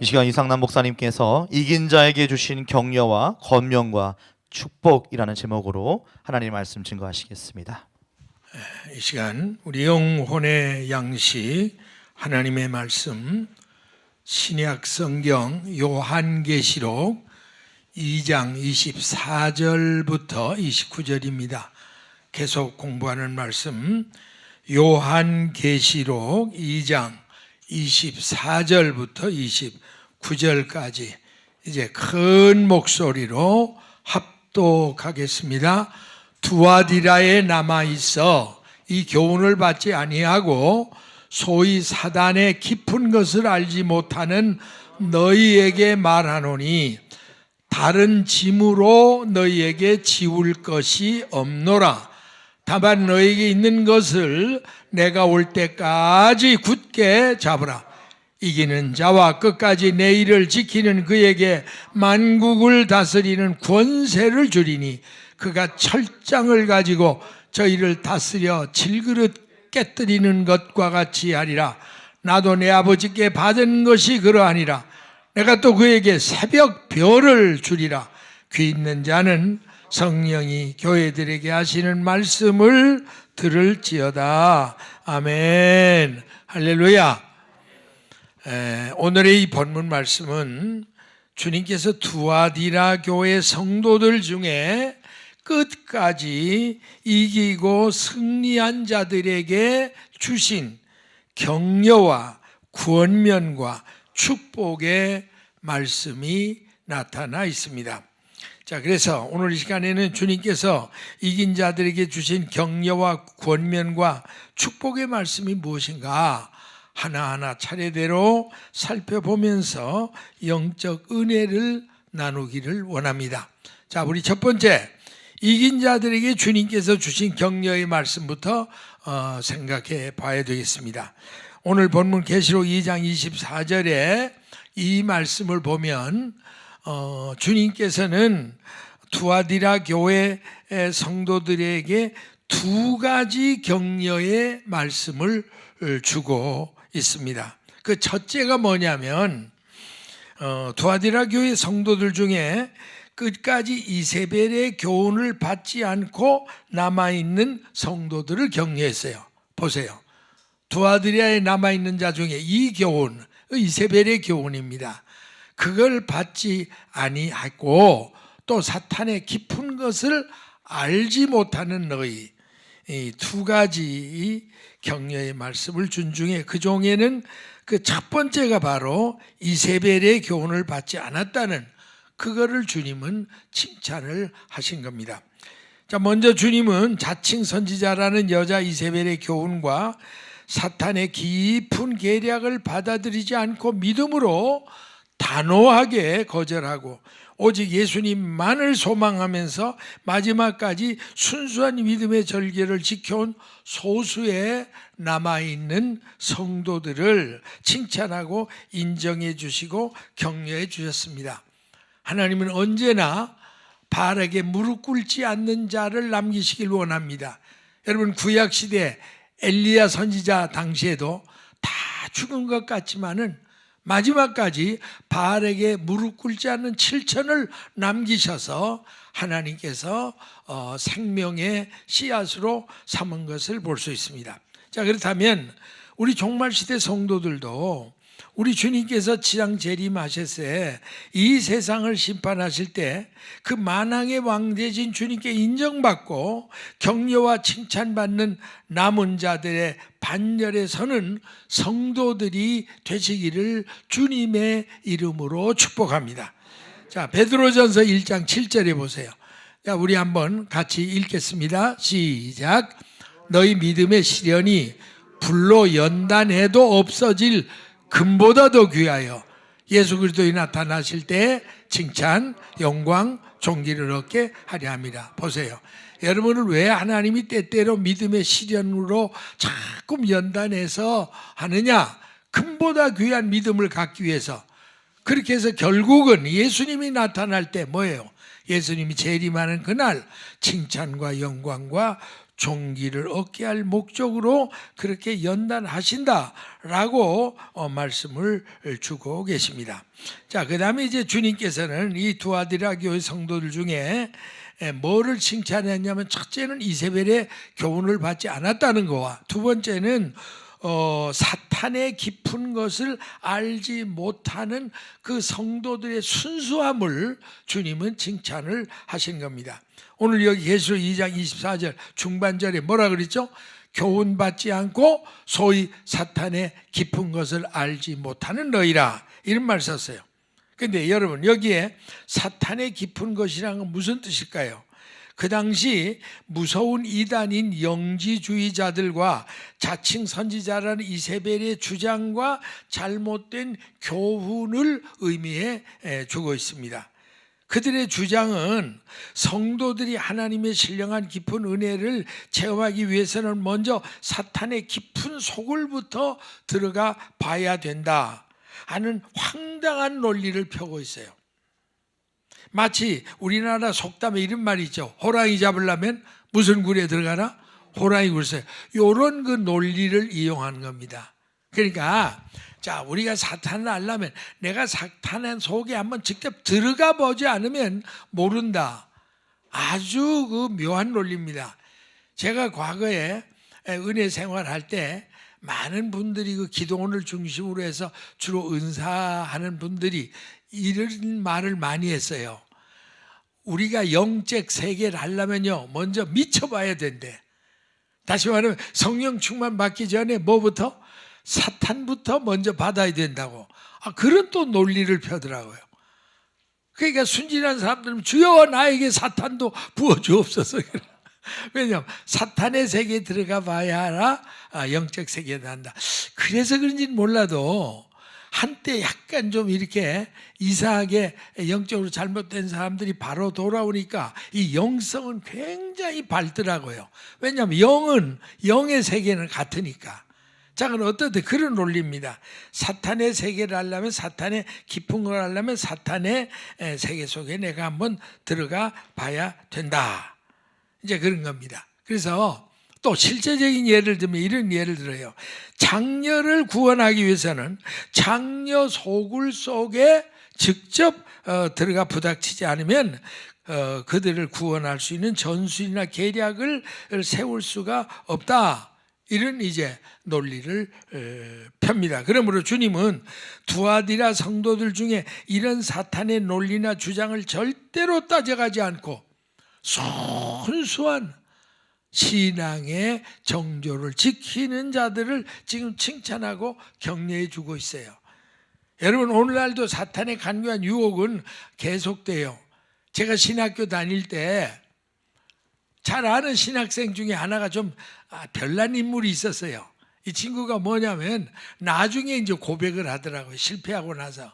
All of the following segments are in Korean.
이 시간 이상남 목사님께서 이긴 자에게 주신 격려와 권면과 축복이라는 제목으로 하나님의 말씀 증거하시겠습니다. 이 시간 우리 영혼의 양식 하나님의 말씀 신약 성경 요한계시록 2장 24절부터 29절입니다. 계속 공부하는 말씀 요한계시록 2장 24절부터 29절까지 이제 큰 목소리로 합독하겠습니다. 두아디라에 남아있어 이 교훈을 받지 아니하고 소위 사단의 깊은 것을 알지 못하는 너희에게 말하노니 다른 짐으로 너희에게 지울 것이 없노라. 다만 너희에게 있는 것을 내가 올 때까지 굳게 잡으라. 이기는 자와 끝까지 내 일을 지키는 그에게 만국을 다스리는 권세를 주리니 그가 철장을 가지고 저희를 다스려 질그릇 깨뜨리는 것과 같이 하리라. 나도 내 아버지께 받은 것이 그러하니라. 내가 또 그에게 새벽 별을 주리라. 귀 있는 자는 성령이 교회들에게 하시는 말씀을 들을지어다. 아멘. 할렐루야. 오늘의 이 본문 말씀은 주님께서 두아디라 교회 성도들 중에 끝까지 이기고 승리한 자들에게 주신 격려와 권면과 축복의 말씀이 나타나 있습니다. 자, 그래서 오늘 이 시간에는 주님께서 이긴 자들에게 주신 격려와 권면과 축복의 말씀이 무엇인가 하나하나 차례대로 살펴보면서 영적 은혜를 나누기를 원합니다. 자, 우리 첫 번째 이긴 자들에게 주님께서 주신 격려의 말씀부터 생각해 봐야 되겠습니다. 오늘 본문 계시록 2장 24절에 이 말씀을 보면 주님께서는 두아디라 교회 성도들에게 두 가지 격려의 말씀을 주고 있습니다. 그 첫째가 뭐냐면 두아디라 교회 성도들 중에 끝까지 이세벨의 교훈을 받지 않고 남아있는 성도들을 격려했어요. 보세요. 두아디라에 남아있는 자 중에 이 교훈, 이세벨의 교훈입니다. 그걸 받지 아니하고 또 사탄의 깊은 것을 알지 못하는 너희, 이 두 가지 격려의 말씀을 준 중에 그 중에는 그 첫 번째가 바로 이세벨의 교훈을 받지 않았다는 그거를 주님은 칭찬을 하신 겁니다. 자, 먼저 주님은 자칭 선지자라는 여자 이세벨의 교훈과 사탄의 깊은 계략을 받아들이지 않고 믿음으로 단호하게 거절하고 오직 예수님만을 소망하면서 마지막까지 순수한 믿음의 절개를 지켜온 소수의 남아있는 성도들을 칭찬하고 인정해 주시고 격려해 주셨습니다. 하나님은 언제나 바알에게 무릎 꿇지 않는 자를 남기시길 원합니다. 여러분, 구약시대 엘리야 선지자 당시에도 다 죽은 것 같지만은 마지막까지 바알에게 무릎 꿇지 않는 7천을 남기셔서 하나님께서 생명의 씨앗으로 삼은 것을 볼 수 있습니다. 자, 그렇다면 우리 종말시대 성도들도 우리 주님께서 지상 재림하셨을 때 이 세상을 심판하실 때 그 만왕의 왕 되신 주님께 인정받고 격려와 칭찬받는 남은 자들의 반열에 서는 성도들이 되시기를 주님의 이름으로 축복합니다. 자, 베드로전서 1장 7절에 보세요. 자, 우리 한번 같이 읽겠습니다. 시작. 너희 믿음의 시련이 불로 연단해도 없어질 금보다 더 귀하여 예수 그리스도에 나타나실 때 칭찬, 영광, 존귀를 얻게 하려 합니다. 보세요. 여러분을 왜 하나님이 때때로 믿음의 시련으로 자꾸 연단해서 하느냐? 금보다 귀한 믿음을 갖기 위해서. 그렇게 해서 결국은 예수님이 나타날 때 뭐예요? 예수님이 재림하는 그날 칭찬과 영광과 종기를 얻게 할 목적으로 그렇게 연단하신다라고 말씀을 주고 계십니다. 자, 그다음에 이제 주님께서는 이 두아디라 교회 성도들 중에 뭐를 칭찬했냐면, 첫째는 이세벨의 교훈을 받지 않았다는 거와, 두 번째는 사탄의 깊은 것을 알지 못하는 그 성도들의 순수함을 주님은 칭찬을 하신 겁니다. 오늘 여기 계시록 2장 24절 중반절에 뭐라 그랬죠? 교훈받지 않고 소위 사탄의 깊은 것을 알지 못하는 너희라, 이런 말 썼어요. 근데 여러분, 여기에 사탄의 깊은 것이란 건 무슨 뜻일까요? 그 당시 무서운 이단인 영지주의자들과 자칭 선지자라는 이세벨의 주장과 잘못된 교훈을 의미해 주고 있습니다. 그들의 주장은 성도들이 하나님의 신령한 깊은 은혜를 체험하기 위해서는 먼저 사탄의 깊은 속을부터 들어가 봐야 된다 하는 황당한 논리를 펴고 있어요. 마치 우리나라 속담에 이런 말이 있죠. 호랑이 잡으려면 무슨 굴에 들어가나? 호랑이 굴에. 이런 그 논리를 이용하는 겁니다. 그러니까 자, 우리가 사탄을 알려면 내가 사탄의 속에 한번 직접 들어가 보지 않으면 모른다. 아주 그 묘한 논리입니다. 제가 과거에 은혜 생활할 때 많은 분들이 그 기도원을 중심으로 해서 주로 은사하는 분들이 이런 말을 많이 했어요. 우리가 영적 세계를 하려면요, 먼저 미쳐봐야 된대. 다시 말하면 성령 충만 받기 전에 뭐부터? 사탄부터 먼저 받아야 된다고. 그런 또 논리를 펴더라고요. 그러니까 순진한 사람들은 주여 나에게 사탄도 부어주옵소서. 왜냐하면 사탄의 세계에 들어가 봐야 알아 영적 세계에 난다. 그래서 그런지는 몰라도 한때 약간 좀 이렇게 이상하게 영적으로 잘못된 사람들이 바로 돌아오니까 이 영성은 굉장히 밝더라고요. 왜냐하면 영은 영의 세계는 같으니까. 자, 그럼 어떻든 그런 논리입니다. 사탄의 세계를 알려면, 사탄의 깊은 걸 알려면 사탄의 세계 속에 내가 한번 들어가 봐야 된다. 이제 그런 겁니다. 그래서 또 실제적인 예를 들면 이런 예를 들어요. 장녀를 구원하기 위해서는 장녀 소굴 속에 직접 들어가 부닥치지 않으면 그들을 구원할 수 있는 전술이나 계략을 세울 수가 없다. 이런 이제 논리를 펴니다. 그러므로 주님은 두아디라 성도들 중에 이런 사탄의 논리나 주장을 절대로 따져가지 않고 순수한 신앙의 정조를 지키는 자들을 지금 칭찬하고 격려해 주고 있어요. 여러분, 오늘날도 사탄의 간교한 유혹은 계속돼요. 제가 신학교 다닐 때 잘 아는 신학생 중에 하나가 좀 별난 인물이 있었어요. 이 친구가 뭐냐면 나중에 이제 고백을 하더라고요. 실패하고 나서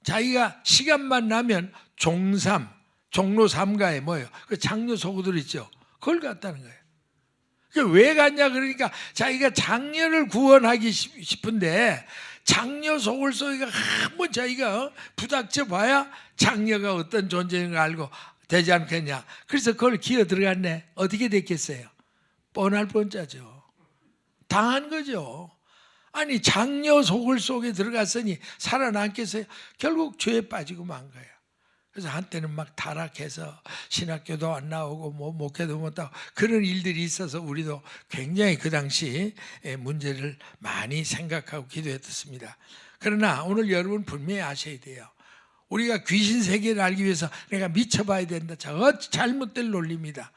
자기가 시간만 나면 종삼, 종로 3가에 뭐예요? 그 장녀 소구들 있죠. 그걸 갔다는 거예요. 왜 갔냐 그러니까 자기가 장녀를 구원하기 싶은데 장녀 속을 속에 한번 자기가 부닥쳐 봐야 장녀가 어떤 존재인 걸 알고 되지 않겠냐. 그래서 그걸 기어 들어갔네. 어떻게 됐겠어요? 뻔할 뻔짜죠. 당한 거죠. 아니, 장녀 속을 속에 들어갔으니 살아남겠어요? 결국 죄에 빠지고 만 거예요. 그래서 한때는 막 타락해서 신학교도 안 나오고 뭐 목회도 못하고 그런 일들이 있어서 우리도 굉장히 그 당시 문제를 많이 생각하고 기도했습니다. 그러나 오늘 여러분 분명히 아셔야 돼요. 우리가 귀신 세계를 알기 위해서 내가 미쳐봐야 된다. 저 잘못된 논리입니다.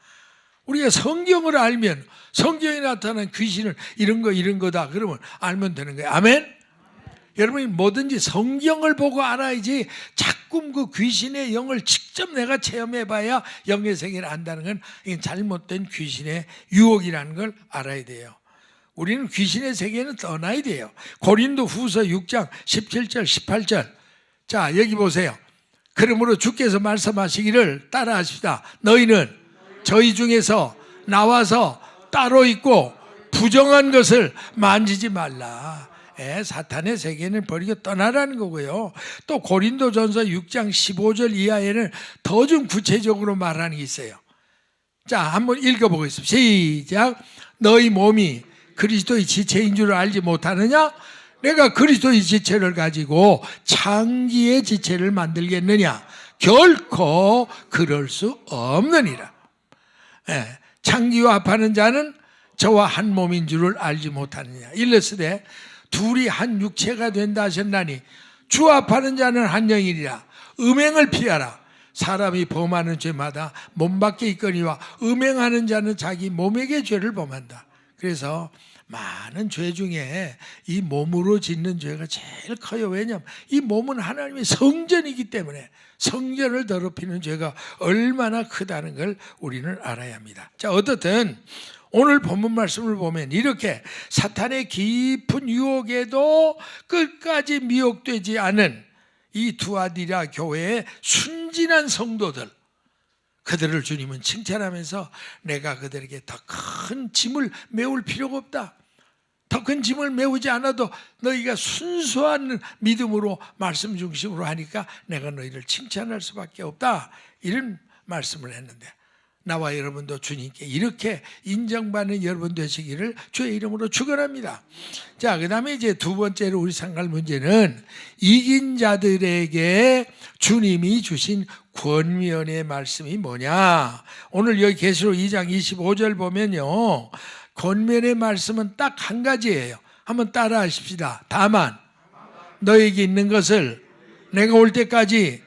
우리가 성경을 알면 성경에 나타난 귀신은 이런 거다. 그러면 알면 되는 거예요. 아멘? 여러분이 뭐든지 성경을 보고 알아야지 자꾸 그 귀신의 영을 직접 내가 체험해봐야 영의 세계를 안다는 건 이건 잘못된 귀신의 유혹이라는 걸 알아야 돼요. 우리는 귀신의 세계는 떠나야 돼요. 고린도 후서 6장 17절 18절. 자, 여기 보세요. 그러므로 주께서 말씀하시기를 따라하십시다. 너희는 저희 중에서 나와서 따로 있고 부정한 것을 만지지 말라. 사탄의 세계는 버리고 떠나라는 거고요. 또 고린도전서 6장 15절 이하에는 더 좀 구체적으로 말하는 게 있어요. 자, 한번 읽어보겠습니다. 시작. 너희 몸이 그리스도의 지체인 줄 알지 못하느냐? 내가 그리스도의 지체를 가지고 창기의 지체를 만들겠느냐? 결코 그럴 수 없느니라. 창기와 합하는 자는 저와 한 몸인 줄을 알지 못하느냐? 일러스되 둘이 한 육체가 된다 하셨나니 주 합하는 자는 한 영이니라. 음행을 피하라. 사람이 범하는 죄마다 몸 밖에 있거니와 음행하는 자는 자기 몸에게 죄를 범한다. 그래서 많은 죄 중에 이 몸으로 짓는 죄가 제일 커요. 왜냐하면 이 몸은 하나님의 성전이기 때문에 성전을 더럽히는 죄가 얼마나 크다는 걸 우리는 알아야 합니다. 자, 어떻든 오늘 본문 말씀을 보면 이렇게 사탄의 깊은 유혹에도 끝까지 미혹되지 않은 이 두아디라 교회의 순진한 성도들, 그들을 주님은 칭찬하면서 내가 그들에게 더 큰 짐을 메울 필요가 없다. 더 큰 짐을 메우지 않아도 너희가 순수한 믿음으로 말씀 중심으로 하니까 내가 너희를 칭찬할 수밖에 없다. 이런 말씀을 했는데 나와 여러분도 주님께 이렇게 인정받는 여러분 되시기를 주의 이름으로 축원합니다. 자, 그 다음에 이제 두 번째로 우리 생각할 문제는 이긴 자들에게 주님이 주신 권면의 말씀이 뭐냐. 오늘 여기 계시록 2장 25절 보면요, 권면의 말씀은 딱 한 가지예요. 한번 따라 하십시다. 다만 너에게 있는 것을 내가 올 때까지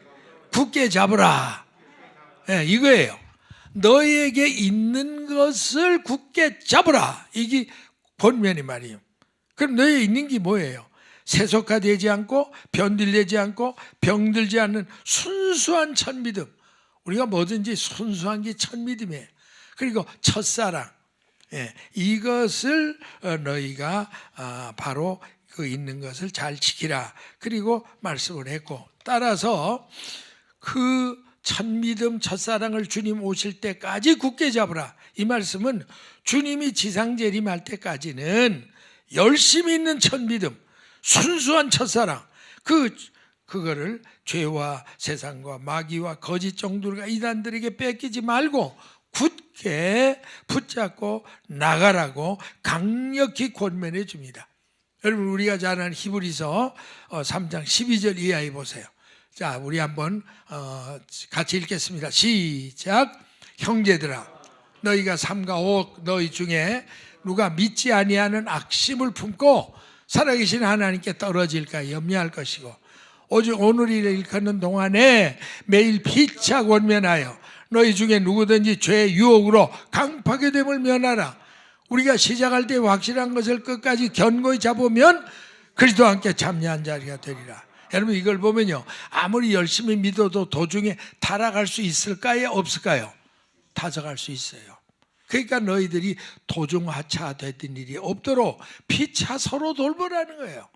굳게 잡으라. 이거예요. 너에게 있는 것을 굳게 잡으라. 이게 권면의 말이에요. 그럼 너에 있는 게 뭐예요? 세속화되지 않고 변질되지 않고 병들지 않는 순수한 첫믿음. 우리가 뭐든지 순수한 게 첫믿음이에요. 그리고 첫사랑. 이것을 너희가 바로 그 있는 것을 잘 지키라. 그리고 말씀을 했고, 따라서 그 첫믿음, 첫사랑을 주님 오실 때까지 굳게 잡으라. 이 말씀은 주님이 지상 재림할 때까지는 열심히 있는 첫믿음, 순수한 첫사랑, 그거를 죄와 세상과 마귀와 거짓 종들과 이단들에게 뺏기지 말고 굳게 붙잡고 나가라고 강력히 권면해 줍니다. 여러분, 우리가 잘 아는 히브리서 3장 12절 이하에 보세요. 자, 우리 한번 같이 읽겠습니다. 시작. 형제들아, 너희가 3과 5 너희 중에 누가 믿지 아니하는 악심을 품고 살아계신 하나님께 떨어질까 염려할 것이고, 오직 오늘 일을 일컫는 동안에 매일 피차 권면하여 너희 중에 누구든지 죄의 유혹으로 강팍의 됨을 면하라. 우리가 시작할 때 확실한 것을 끝까지 견고히 잡으면 그리스도와 함께 참여한 자리가 되리라. 여러분, 이걸 보면요, 아무리 열심히 믿어도 도중에 타락할 수 있을까요? 없을까요? 타락할 수 있어요. 그러니까 너희들이 도중 하차됐던 일이 없도록 피차 서로 돌보라는 거예요.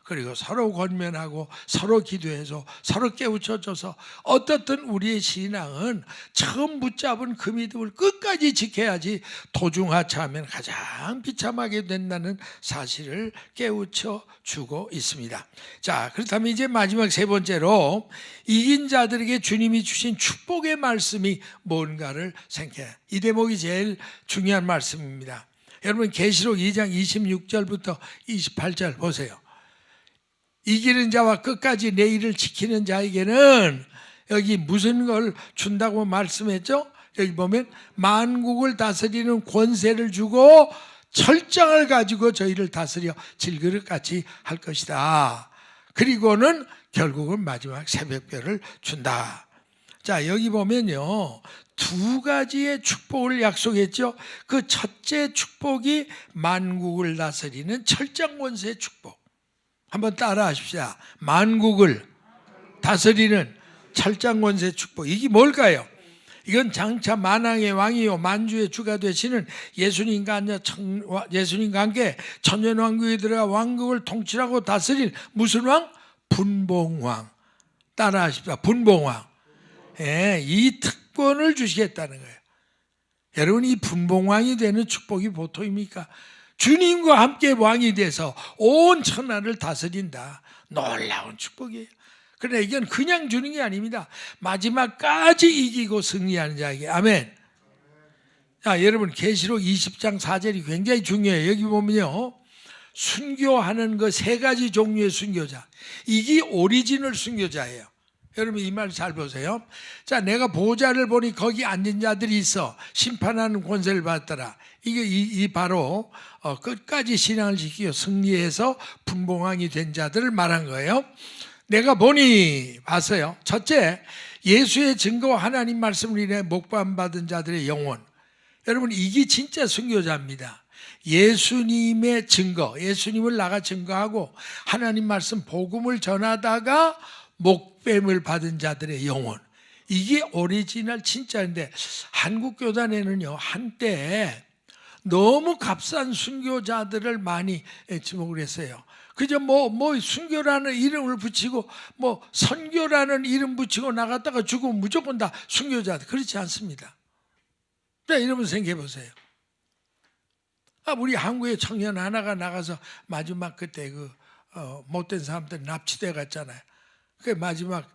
그리고 서로 권면하고 서로 기도해서 서로 깨우쳐줘서 어떻든 우리의 신앙은 처음 붙잡은 그 믿음을 끝까지 지켜야지 도중하차하면 가장 비참하게 된다는 사실을 깨우쳐주고 있습니다. 자, 그렇다면 이제 마지막 세 번째로 이긴 자들에게 주님이 주신 축복의 말씀이 뭔가를 생각해요. 이 대목이 제일 중요한 말씀입니다. 여러분, 계시록 2장 26절부터 28절 보세요. 이기는 자와 끝까지 내 일을 지키는 자에게는 여기 무슨 걸 준다고 말씀했죠? 여기 보면 만국을 다스리는 권세를 주고 철장을 가지고 저희를 다스려 질그릇같이 할 것이다. 그리고는 결국은 마지막 새벽별을 준다. 자, 여기 보면요, 두 가지의 축복을 약속했죠. 그 첫째 축복이 만국을 다스리는 철장 권세의 축복. 한번 따라 하십시다. 만국을 다스리는 철장 권세 축복. 이게 뭘까요? 이건 장차 만왕의 왕이요 만주의 주가 되시는 예수님과 함께 천년왕국에 들어가 왕국을 통치하고 다스릴 무슨 왕? 분봉왕. 따라 하십시다. 분봉왕. 이 특권을 주시겠다는 거예요. 여러분, 이 분봉왕이 되는 축복이 보통입니까? 주님과 함께 왕이 돼서 온 천하를 다스린다. 놀라운 축복이에요. 그러나 이건 그냥 주는 게 아닙니다. 마지막까지 이기고 승리하는 자에게. 아멘. 자, 여러분 계시록 20장 4절이 굉장히 중요해요. 여기 보면요, 순교하는 그 세 가지 종류의 순교자, 이게 오리지널 순교자예요. 여러분 이 말 잘 보세요. 자, 내가 보좌를 보니 거기 앉은 자들이 있어 심판하는 권세를 받더라. 이게 이 바로 끝까지 신앙을 지키고 승리해서 분봉왕이 된 자들을 말한 거예요. 내가 보니 봤어요. 첫째, 예수의 증거와 하나님 말씀을 인해 목밤받은 자들의 영혼. 여러분 이게 진짜 순교자입니다. 예수님의 증거, 예수님을 나가 증거하고 하나님 말씀 복음을 전하다가 목뱀을 받은 자들의 영혼, 이게 오리지널 진짜인데 한국 교단에는요 한때 너무 값싼 순교자들을 많이 지목을 했어요. 그저 뭐 순교라는 이름을 붙이고 뭐 선교라는 이름 붙이고 나갔다가 죽으면 무조건 다 순교자들. 그렇지 않습니다. 자, 여러분 생각해 보세요. 우리 한국의 청년 하나가 나가서 마지막 그때 못된 사람들 납치돼 갔잖아요. 그 마지막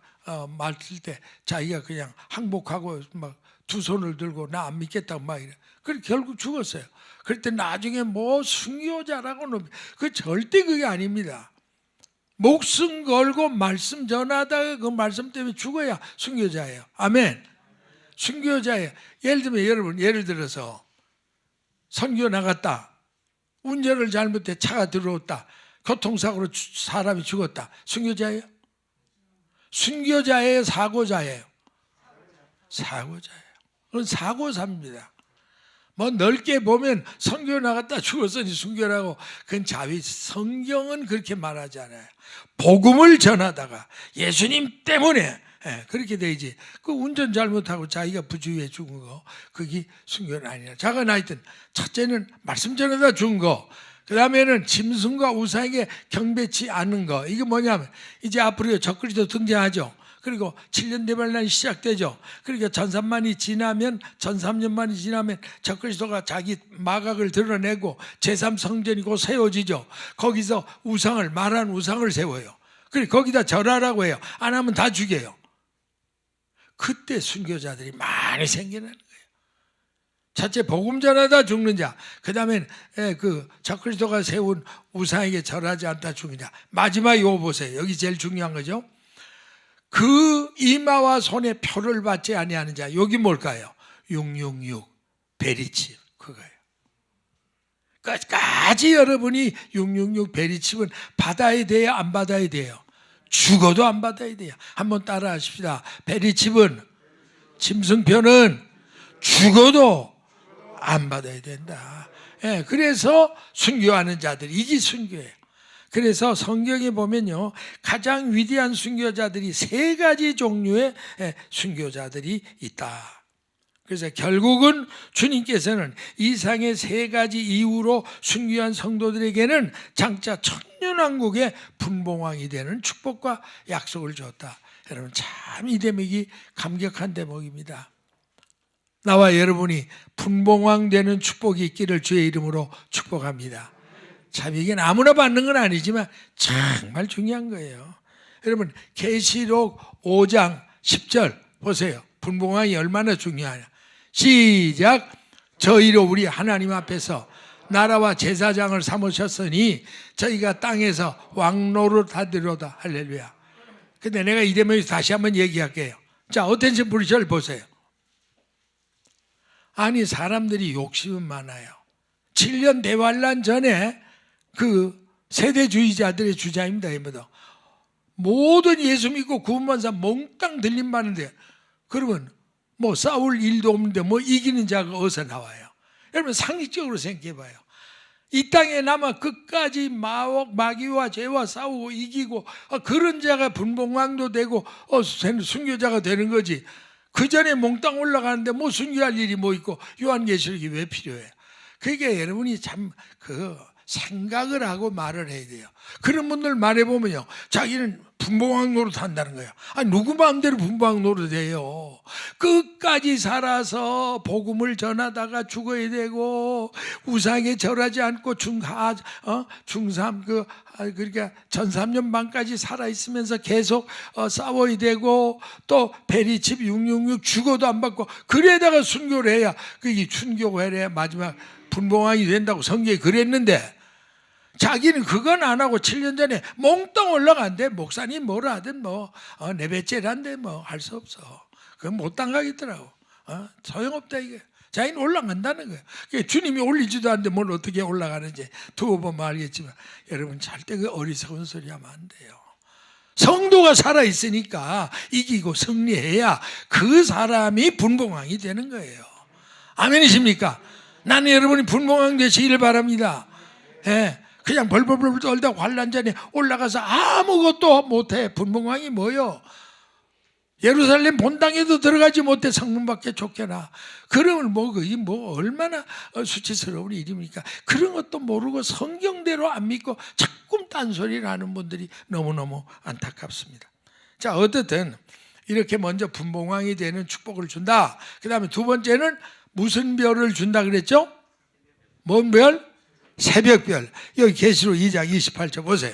말쓸 때 자기가 그냥 항복하고 막 두 손을 들고 나 안 믿겠다고 막 이래. 그래 결국 죽었어요. 그럴 때 나중에 뭐 순교자라고는 그 절대 그게 아닙니다. 목숨 걸고 말씀 전하다가 그 말씀 때문에 죽어야 순교자예요. 아멘. 순교자예요. 예를 들면 여러분, 예를 들어서 선교 나갔다, 운전을 잘못해 차가 들어왔다, 교통사고로 사람이 죽었다. 순교자예요? 순교자예요? 사고자예요? 사고자예요. 그건 사고사입니다. 뭐 넓게 보면 선교 나갔다 죽었으니 순교라고, 그건 자위. 성경은 그렇게 말하지 않아요. 복음을 전하다가 예수님 때문에 그렇게 되지. 그 운전 잘못하고 자기가 부주의해 죽은 거, 그게 순교는 아니야. 자가 하여튼 첫째는 말씀 전하다 죽은 거, 그 다음에는 짐승과 우상에게 경배치 않는 거. 이게 뭐냐면 이제 앞으로 적그리스도 등장하죠. 그리고 7년 대반란이 시작되죠. 그러니까 전삼년만이 지나면 적그리스도가 자기 마각을 드러내고 제3성전이 곧 세워지죠. 거기서 말한 우상을 세워요. 그리고 거기다 절하라고 해요. 안 하면 다 죽여요. 그때 순교자들이 많이 생겨나는 거예요. 첫째, 복음 전하다 죽는 자. 그 다음엔 적그리스도가 세운 우상에게 절하지 않다 죽는 자. 마지막 이거 보세요. 여기 제일 중요한 거죠. 그 이마와 손에 표를 받지 아니하는 자. 여기 뭘까요? 666 베리칩, 그거예요. 끝까지 여러분이 666 베리칩은 받아야 돼요, 안 받아야 돼요? 죽어도 안 받아야 돼요. 한번 따라 하십시다. 베리칩은, 짐승표는 죽어도 안 받아야 된다. 그래서 순교하는 자들이, 이게 순교예요. 그래서 성경에 보면요, 가장 위대한 순교자들이 세 가지 종류의 순교자들이 있다. 그래서 결국은 주님께서는 이상의 세 가지 이유로 순교한 성도들에게는 장차 천년왕국의 분봉왕이 되는 축복과 약속을 줬다. 여러분 참 이 대목이 감격한 대목입니다. 나와 여러분이 분봉왕 되는 축복이 있기를 주의 이름으로 축복합니다. 참 이게 아무나 받는 건 아니지만 정말 중요한 거예요. 여러분 계시록 5장 10절 보세요. 분봉왕이 얼마나 중요하냐. 시작. 저희로 우리 하나님 앞에서 나라와 제사장을 삼으셨으니 저희가 땅에서 왕노릇 하리로다. 할렐루야. 근데 내가 이 대목에서 다시 한번 얘기할게요. 자, 어텐션 브리셔를 보세요. 아니 사람들이 욕심은 많아요. 7년 대환란 전에 그 세대주의자들의 주장입니다. 모든 예수 믿고 구원받은 사람 몽땅 들림받는데, 그러면 뭐 싸울 일도 없는데 뭐 이기는 자가 어디서 나와요? 여러분 상식적으로 생각해봐요. 이 땅에 남아 끝까지 마귀와 죄와 싸우고 이기고 그런 자가 분봉왕도 되고 순교자가 되는 거지. 그 전에 몽땅 올라가는데 뭐 순교할 일이 뭐 있고 요한계시록이 왜 필요해요? 그게 여러분이 참 생각을 하고 말을 해야 돼요. 그런 분들 말해보면요, 자기는 분봉왕 노릇 한다는 거예요. 아니, 누구 마음대로 분봉왕 노릇해요. 끝까지 살아서 복음을 전하다가 죽어야 되고, 우상에 절하지 않고 중삼 그러니까 전삼년 반까지 살아 있으면서 계속 싸워야 되고, 또 베리칩 666 죽어도 안 받고, 그래다가 순교를 해야, 그게 순교를 해야 마지막 분봉왕이 된다고 성경에 그랬는데, 자기는 그건 안 하고 7년 전에 몽땅 올라간대. 목사님 뭐라 하든 내 배째란데 할 수 없어. 그건 못 당하겠더라고. 소용없다 이게. 자기는 올라간다는 거예요. 주님이 올리지도 않는데 뭘 어떻게 올라가는지 두어 보면 알겠지만, 여러분 절대 그 어리석은 소리 하면 안 돼요. 성도가 살아있으니까 이기고 승리해야 그 사람이 분봉왕이 되는 거예요. 아멘이십니까? 나는 여러분이 분봉왕 되시기를 바랍니다. 예. 그냥 벌벌벌 떨다 환란전에 올라가서 아무것도 못해. 분봉왕이 뭐요? 예루살렘 본당에도 들어가지 못해. 성문 밖에 쫓겨나. 그러면 그게 얼마나 수치스러운 일입니까? 그런 것도 모르고 성경대로 안 믿고 자꾸 딴소리를 하는 분들이 너무너무 안타깝습니다. 자, 어쨌든 이렇게 먼저 분봉왕이 되는 축복을 준다. 그 다음에 두 번째는 무슨 별을 준다 그랬죠? 뭔 별? 새벽별. 여기 계시록 2장 28절 보세요.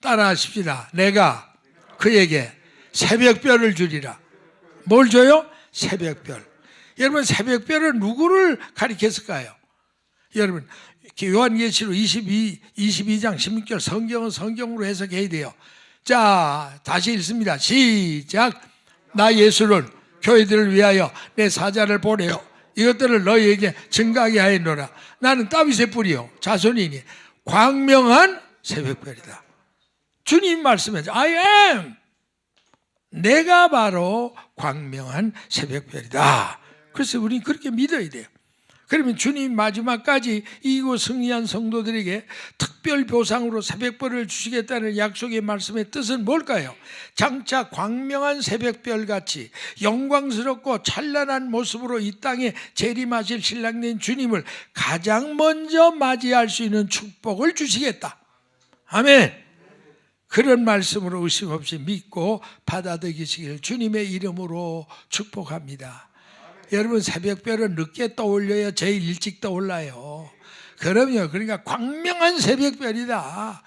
따라하십시다. 내가 그에게 새벽별을 주리라. 뭘 줘요? 새벽별. 여러분, 새벽별은 누구를 가리켰을까요? 여러분, 요한계시록 22장 16절 성경은 성경으로 해석해야 돼요. 자, 다시 읽습니다. 시작. 나 예수를 교회들을 위하여 내 사자를 보내요. 이것들을 너희에게 증가하게 하였노라. 나는 다윗의 뿌리요 자손이니 광명한 새벽별이다. 주님 말씀하죠. I am. 내가 바로 광명한 새벽별이다. 그래서 우리는 그렇게 믿어야 돼요. 그러면 주님 마지막까지 이기고 승리한 성도들에게 특별 보상으로 새벽별을 주시겠다는 약속의 말씀의 뜻은 뭘까요? 장차 광명한 새벽별같이 영광스럽고 찬란한 모습으로 이 땅에 재림하실 신랑된 주님을 가장 먼저 맞이할 수 있는 축복을 주시겠다. 아멘. 그런 말씀으로 의심 없이 믿고 받아들이시길 주님의 이름으로 축복합니다. 여러분, 새벽별은 늦게 떠올려야 제일 일찍 떠올라요. 그럼요. 그러니까 광명한 새벽별이다.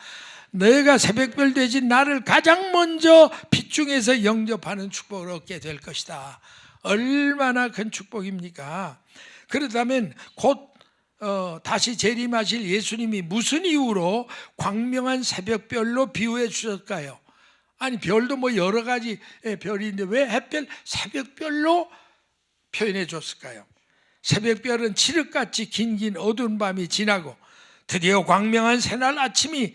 너희가 새벽별 되신 나를 가장 먼저 빛 중에서 영접하는 축복을 얻게 될 것이다. 얼마나 큰 축복입니까? 그렇다면 곧 다시 재림하실 예수님이 무슨 이유로 광명한 새벽별로 비유해 주셨을까요? 아니, 별도 여러 가지 별인데 왜 햇별 새벽별로 표현해 줬을까요? 새벽별은 칠흑같이 긴긴 어두운 밤이 지나고 드디어 광명한 새날 아침이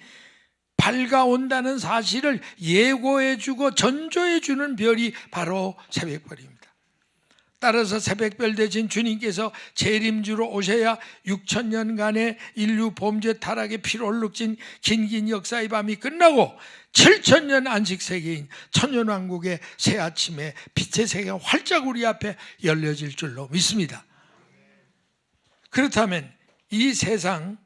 밝아온다는 사실을 예고해주고 전조해주는 별이 바로 새벽별입니다. 따라서 새벽별 되신 주님께서 재림주로 오셔야 6,000년간의 인류 범죄 타락의 피로 얼룩진 긴긴 역사의 밤이 끝나고 7,000년 안식세계인 천년왕국의 새 아침에 빛의 세계가 활짝 우리 앞에 열려질 줄로 믿습니다. 그렇다면 이 세상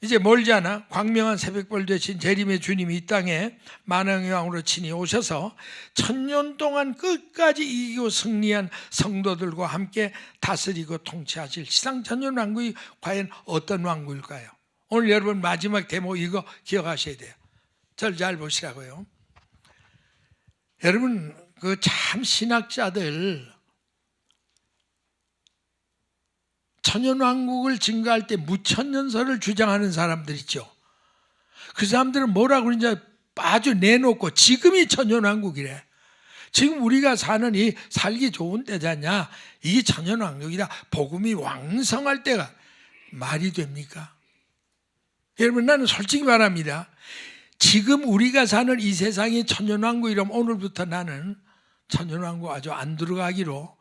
이제 멀지 않아 광명한 새벽별 되신 재림의 주님이 이 땅에 만왕의 왕으로 친히 오셔서 1000년 동안 끝까지 이기고 승리한 성도들과 함께 다스리고 통치하실 시상 천년왕국이 과연 어떤 왕국일까요? 오늘 여러분 마지막 대목 이거 기억하셔야 돼요. 저를 잘 보시라고요. 여러분, 그 참 신학자들 천년왕국을 증거할 때 무천년설을 주장하는 사람들 있죠. 그 사람들은 뭐라고 그러는지 아주 내놓고 지금이 천년왕국이래. 지금 우리가 사는 이 살기 좋은 때잖냐. 이게 천년왕국이다. 복음이 왕성할 때가 말이 됩니까? 여러분, 나는 솔직히 말합니다. 지금 우리가 사는 이 세상이 천년왕국이라면 오늘부터 나는 천년왕국 아주 안 들어가기로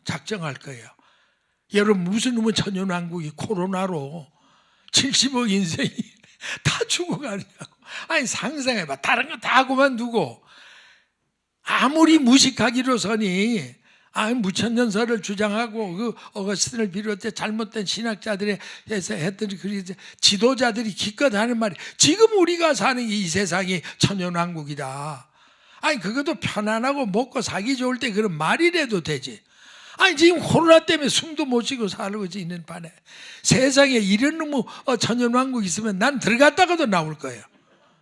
작정할 거예요. 여러분, 무슨 놈은 천년왕국이 코로나로 70억 인생이 다 죽어가냐고. 아니, 상상해봐. 다른 거 다 그만두고 아무리 무식하기로서니 무천년설을 주장하고 그 어거스틴을 비롯해 잘못된 신학자들에 해서 했던 그 지도자들이 기껏 하는 말이 지금 우리가 사는 이 세상이 천연왕국이다. 아니 그것도 편안하고 먹고 살기 좋을 때 그런 말이라도 되지. 아니 지금 코로나 때문에 숨도 못 쉬고 살고 있는 판에 세상에 이런 놈의 천연왕국 있으면 난 들어갔다가도 나올 거예요.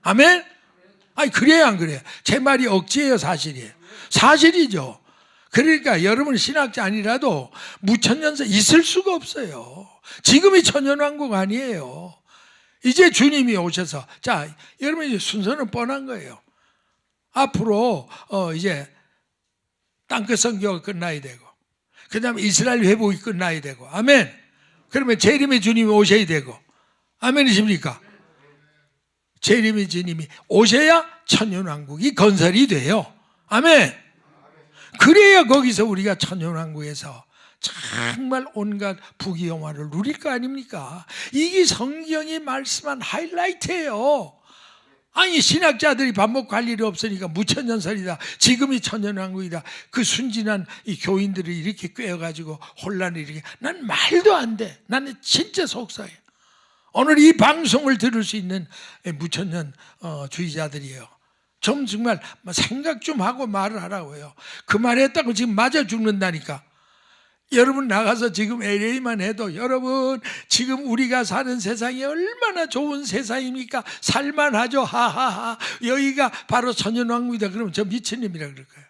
아멘? 아니 그래야 안 그래요? 제 말이 억지예요, 사실이에요? 사실이죠. 그러니까 여러분 신학자 아니라도 무천년설 있을 수가 없어요. 지금이 천연왕국 아니에요. 이제 주님이 오셔서 자 여러분 이제 순서는 뻔한 거예요. 앞으로 이제 땅끝 선교가 끝나야 되고 그 다음에 이스라엘 회복이 끝나야 되고 아멘. 그러면 재림의 주님이 오셔야 되고 아멘이십니까? 재림의 주님이 오셔야 천연왕국이 건설이 돼요. 아멘. 그래야 거기서 우리가 천연왕국에서 정말 온갖 부귀영화를 누릴 거 아닙니까? 이게 성경이 말씀한 하이라이트예요. 아니 신학자들이 밥 먹고 갈 일이 없으니까 무천년설이다. 지금이 천년왕국이다. 그 순진한 이 교인들을 이렇게 꿰어가지고 혼란을 일으켜. 난 말도 안 돼. 나는 진짜 속상해. 오늘 이 방송을 들을 수 있는 무천년 주의자들이에요. 좀 정말 생각 좀 하고 말을 하라고요. 그 말 했다고 지금 맞아 죽는다니까. 여러분 나가서 지금 LA만 해도 여러분 지금 우리가 사는 세상이 얼마나 좋은 세상입니까? 살만하죠. 하하하. 여기가 바로 천연왕국이다. 그러면 저 미친놈이라 그럴 거예요.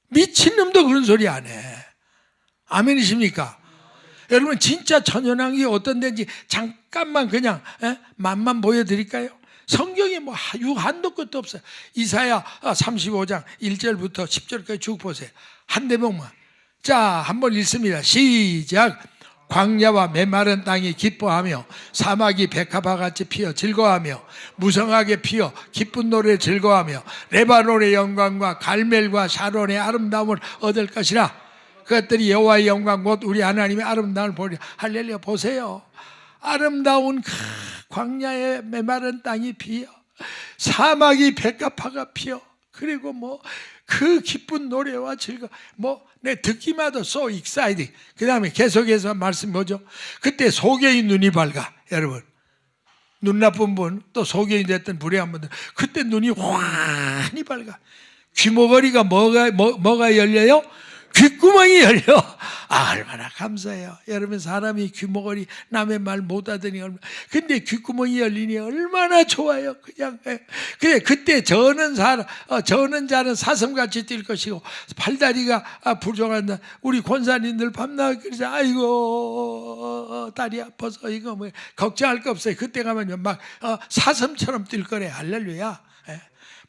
미친놈도 그런 소리 안 해. 아멘이십니까? 여러분 진짜 천연왕국이 어떤 데인지 잠깐만 그냥 맛만 보여드릴까요? 성경에 뭐 한도 끝도 없어요. 이사야 35장 1절부터 10절까지 쭉 보세요. 한 대목만. 자, 한번 읽습니다. 시작. 광야와 메마른 땅이 기뻐하며 사막이 백합화 같이 피어 즐거워하며 무성하게 피어 기쁜 노래 즐거워하며 레바논의 영광과 갈멜과 샤론의 아름다움을 얻을 것이라. 그것들이 여호와의 영광 곧 우리 하나님의 아름다움을 보리라. 할렐루야. 보세요. 아름다운 광야의 메마른 땅이 피어 사막이 백합화가 피어 그리고 뭐 그 기쁜 노래와 즐거움 내 듣기마다 so exciting. 그 다음에 계속해서 말씀 뭐죠? 그때 소경이 눈이 밝아. 여러분 눈 나쁜 분 또 소경이 됐던 불의한 분들 그때 눈이 환히 밝아. 귀머거리가 뭐가 열려요? 귓구멍이 열려. 얼마나 감사해요. 여러분 사람이 귀머거리 남의 말 못 하더니 근데 귓구멍이 열리니 얼마나 좋아요. 그냥 그래 그때 저는 자는 사슴같이 뛸 것이고 팔다리가 부족한다. 우리 권사님들 밤낮 그래서 아이고 다리 아파서 이거 뭐 걱정할 거 없어요. 그때 가면 막 사슴처럼 뛸 거래. 할렐루야.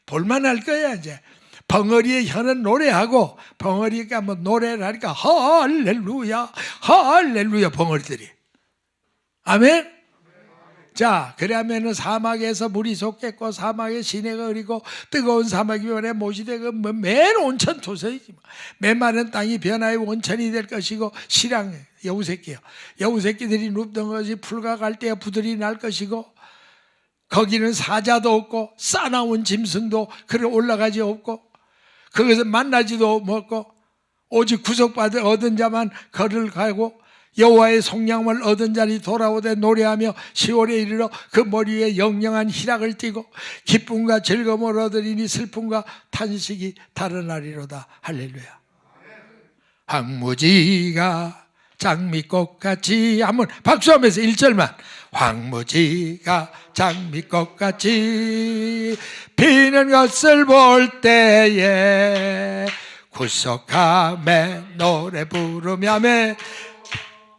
볼만할 거야 이제. 벙어리의 혀는 노래하고 벙어리가 뭐 노래를 하니까 할렐루야 할렐루야 벙어리들이. 아멘. 자 그러면은 사막에서 물이 솟겠고 사막에 시내가 흐리고 뜨거운 사막이 변해 못이 되고 맨 온천 토성이지. 메마른 땅이 변화의 온천이 될 것이고 시랑 여우새끼요. 여우새끼들이 눕던 것이 풀과 갈대와 부들이 날 것이고 거기는 사자도 없고 싸나운 짐승도 그래 올라가지 없고 거기서 만나지도 못고 오직 구속받을 얻은 자만 걸을 가고 여호와의 속량을 얻은 자니 돌아오되 노래하며 시월에 이르러 그 머리 위에 영영한 희락을 띠고 기쁨과 즐거움을 얻으리니 슬픔과 탄식이 달아나리로다. 할렐루야. 황무지가 장미꽃같이 한번 박수하면서 1절만 황무지가 장미꽃같이 피는 것을 볼 때에 구속함에 노래 부르며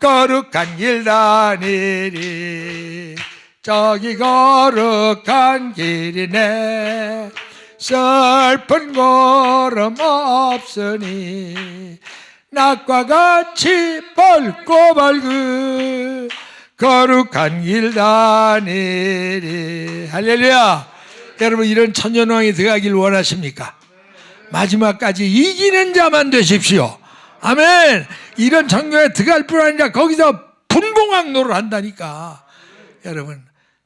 거룩한 길 다니리. 저기 거룩한 길이네 슬픈 걸음 없으니 낮과 같이 밝고 밝은 거룩한 길 다니리. 할렐루야. 여러분 이런 천년왕이 들어가길 원하십니까? 마지막까지 이기는 자만 되십시오. 아멘. 이런 천국에 들어갈 뿐 아니라 거기서 분봉왕노를 한다니까. 여러분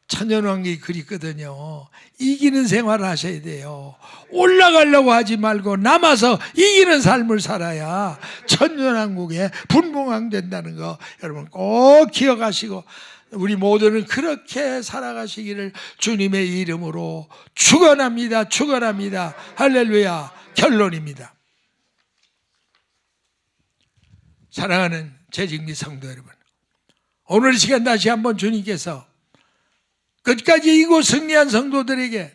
천년왕이 그립거든요. 이기는 생활을 하셔야 돼요. 올라가려고 하지 말고 남아서 이기는 삶을 살아야 천년왕국에 분봉왕된다는 거 여러분 꼭 기억하시고, 우리 모두는 그렇게 살아가시기를 주님의 이름으로 축원합니다. 축원합니다. 할렐루야. 결론입니다. 사랑하는 재직리 성도 여러분, 오늘 이 시간 다시 한번 주님께서 끝까지 이고 승리한 성도들에게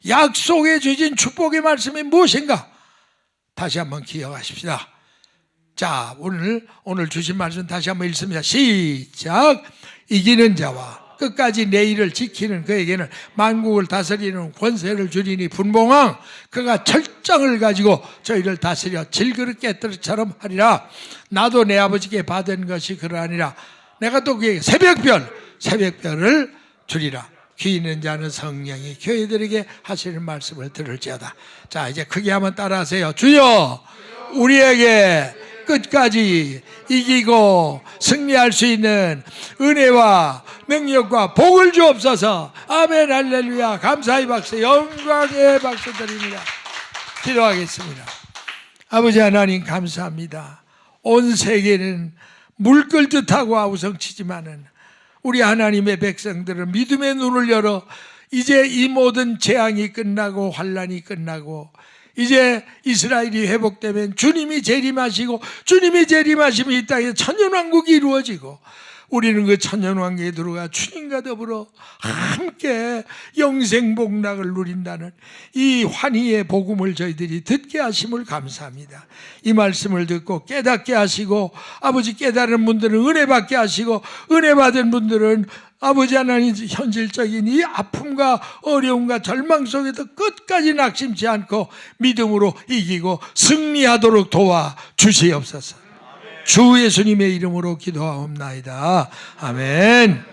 약속해 주신 축복의 말씀이 무엇인가 다시 한번 기억하십시다. 자, 오늘 주신 말씀 다시 한번 읽습니다. 시작. 이기는 자와 끝까지 내 일을 지키는 그에게는 만국을 다스리는 권세를 주리니 분봉왕 그가 철장을 가지고 저희를 다스려 질그릇 깨뜨리처럼 하리라. 나도 내 아버지께 받은 것이 그러하니라. 내가 또 그에게 새벽별을 주리라. 귀 있는 자는 성령이 교회들에게 하시는 말씀을 들을지어다. 자, 이제 크게 한번 따라하세요. 주여, 우리에게 끝까지 이기고 승리할 수 있는 은혜와 능력과 복을 주옵소서. 아멘. 할렐루야. 감사의 박수, 영광의 박수 드립니다. 기도하겠습니다. 아버지 하나님 감사합니다. 온 세계는 물 끓듯 하고 아우성치지만은 우리 하나님의 백성들은 믿음의 눈을 열어 이제 이 모든 재앙이 끝나고 환란이 끝나고 이제 이스라엘이 회복되면 주님이 재림하시고 주님이 재림하시면 이 땅에 천년왕국이 이루어지고 우리는 그 천년왕국에 들어가 주님과 더불어 함께 영생복락을 누린다는 이 환희의 복음을 저희들이 듣게 하심을 감사합니다. 이 말씀을 듣고 깨닫게 하시고 아버지 깨달은 분들은 은혜 받게 하시고 은혜 받은 분들은 아버지 하나님 현실적인 이 아픔과 어려움과 절망 속에도 끝까지 낙심치 않고 믿음으로 이기고 승리하도록 도와 주시옵소서. 주 예수님의 이름으로 기도하옵나이다. 아멘.